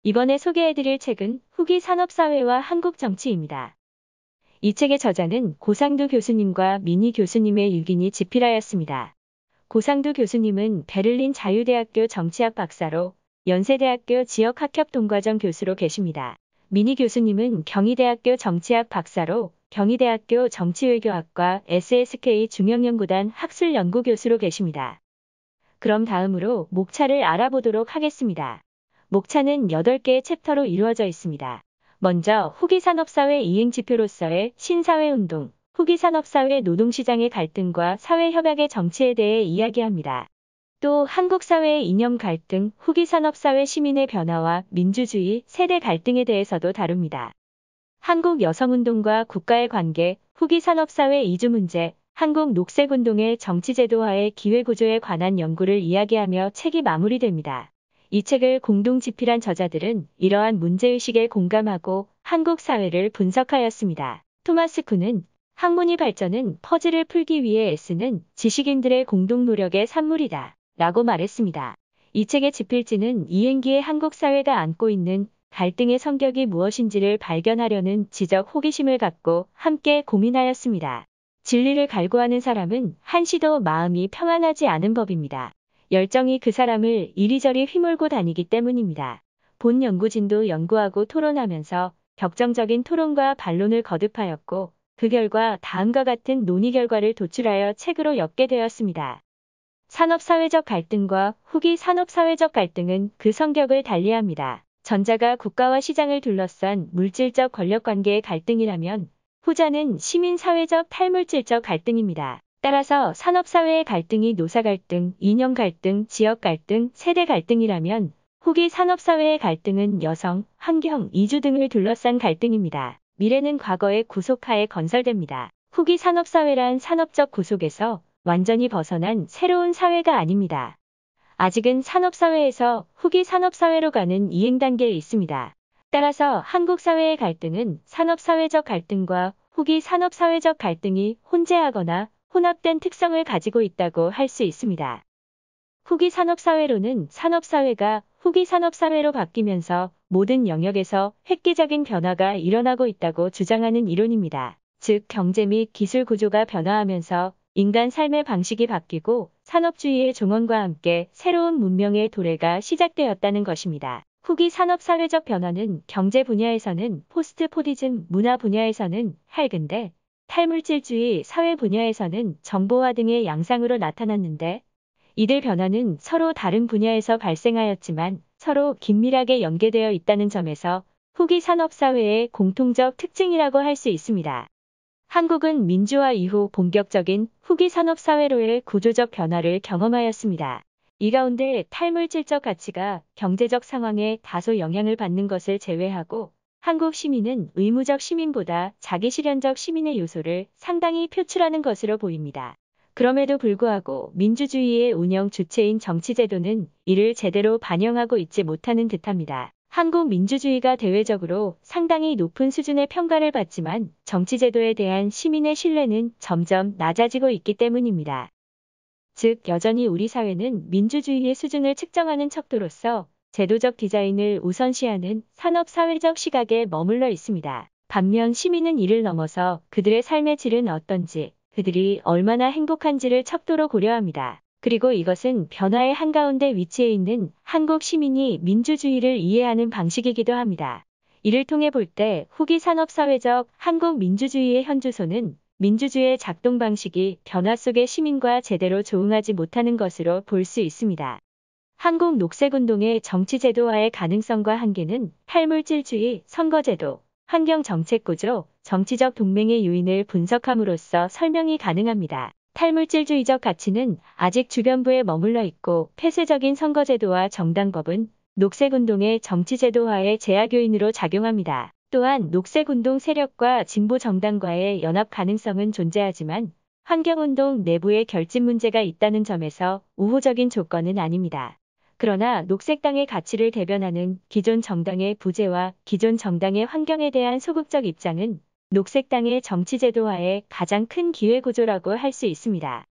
이번에 소개해드릴 책은 후기 산업사회와 한국 정치입니다. 이 책의 저자는 고상두 교수님과 민희 교수님의 6인이 집필하였습니다. 고상두 교수님은 베를린 자유대학교 정치학 박사로 연세대학교 지역학협 동과정 교수로 계십니다. 민희 교수님은 경희대학교 정치학 박사로 경희대학교 정치외교학과 SSK 중앙연구단 학술연구교수로 계십니다. 그럼 다음으로 목차를 알아보도록 하겠습니다. 목차는 8개의 챕터로 이루어져 있습니다. 먼저 후기 산업사회 이행지표로서의 신사회운동, 후기 산업사회 노동시장의 갈등과 사회협약의 정치에 대해 이야기합니다. 또 한국사회의 이념 갈등, 후기 산업사회 시민의 변화와 민주주의, 세대 갈등에 대해서도 다룹니다. 한국 여성운동과 국가의 관계, 후기 산업사회 이주 문제, 한국 녹색운동의 정치제도화의 기회구조에 관한 연구를 이야기하며 책이 마무리됩니다. 이 책을 공동 집필한 저자들은 이러한 문제의식에 공감하고 한국 사회를 분석하였습니다. 토마스 쿤은 학문의 발전은 퍼즐을 풀기 위해 애쓰는 지식인들의 공동 노력의 산물이다 라고 말했습니다. 이 책의 집필지는 이행기의 한국 사회가 안고 있는 갈등의 성격이 무엇인지를 발견하려는 지적 호기심을 갖고 함께 고민하였습니다. 진리를 갈구하는 사람은 한시도 마음이 평안하지 않은 법입니다. 열정이 그 사람을 이리저리 휘몰고 다니기 때문입니다. 본 연구진도 연구하고 토론하면서 격정적인 토론과 반론을 거듭하였고 그 결과 다음과 같은 논의 결과를 도출하여 책으로 엮게 되었습니다. 산업사회적 갈등과 후기 산업사회적 갈등은 그 성격을 달리합니다. 전자가 국가와 시장을 둘러싼 물질적 권력관계의 갈등이라면 후자는 시민사회적 탈물질적 갈등입니다. 따라서 산업사회의 갈등이 노사갈등, 이념갈등, 지역갈등, 세대갈등이라면 후기 산업사회의 갈등은 여성, 환경, 이주 등을 둘러싼 갈등입니다. 미래는 과거의 구속하에 건설됩니다. 후기 산업사회란 산업적 구속에서 완전히 벗어난 새로운 사회가 아닙니다. 아직은 산업사회에서 후기 산업사회로 가는 이행 단계에 있습니다. 따라서 한국 사회의 갈등은 산업사회적 갈등과 후기 산업사회적 갈등이 혼재하거나 혼합된 특성을 가지고 있다고 할 수 있습니다. 후기 산업사회로는 산업사회가 후기 산업사회로 바뀌면서 모든 영역에서 획기적인 변화가 일어나고 있다고 주장하는 이론입니다. 즉 경제 및 기술 구조가 변화하면서 인간 삶의 방식이 바뀌고 산업주의의 종언과 함께 새로운 문명의 도래가 시작되었다는 것입니다. 후기 산업사회적 변화는 경제 분야에서는 포스트포디즘, 문화 분야에서는 할근대, 탈물질주의, 사회 분야에서는 정보화 등의 양상으로 나타났는데 이들 변화는 서로 다른 분야에서 발생하였지만 서로 긴밀하게 연계되어 있다는 점에서 후기 산업사회의 공통적 특징이라고 할 수 있습니다. 한국은 민주화 이후 본격적인 후기 산업사회로의 구조적 변화를 경험하였습니다. 이 가운데 탈물질적 가치가 경제적 상황에 다소 영향을 받는 것을 제외하고 한국 시민은 의무적 시민보다 자기실현적 시민의 요소를 상당히 표출하는 것으로 보입니다. 그럼에도 불구하고 민주주의의 운영 주체인 정치제도는 이를 제대로 반영하고 있지 못하는 듯합니다. 한국 민주주의가 대외적으로 상당히 높은 수준의 평가를 받지만 정치제도에 대한 시민의 신뢰는 점점 낮아지고 있기 때문입니다. 즉 여전히 우리 사회는 민주주의의 수준을 측정하는 척도로서 제도적 디자인을 우선시하는 산업사회적 시각에 머물러 있습니다. 반면 시민은 이를 넘어서 그들의 삶의 질은 어떤지, 그들이 얼마나 행복한지를 척도로 고려합니다. 그리고 이것은 변화의 한가운데 위치해 있는 한국 시민이 민주주의를 이해하는 방식이기도 합니다. 이를 통해 볼 때 후기 산업사회적 한국 민주주의의 현주소는 민주주의의 작동 방식이 변화 속의 시민과 제대로 조응하지 못하는 것으로 볼 수 있습니다. 한국 녹색운동의 정치제도화의 가능성과 한계는 탈물질주의, 선거제도, 환경정책구조, 정치적 동맹의 요인을 분석함으로써 설명이 가능합니다. 탈물질주의적 가치는 아직 주변부에 머물러 있고 폐쇄적인 선거제도와 정당법은 녹색운동의 정치제도화의 제약 요인으로 작용합니다. 또한 녹색운동 세력과 진보정당과의 연합 가능성은 존재하지만 환경운동 내부의 결집 문제가 있다는 점에서 우호적인 조건은 아닙니다. 그러나 녹색당의 가치를 대변하는 기존 정당의 부재와 기존 정당의 환경에 대한 소극적 입장은 녹색당의 정치제도화의 가장 큰 기회구조라고 할 수 있습니다.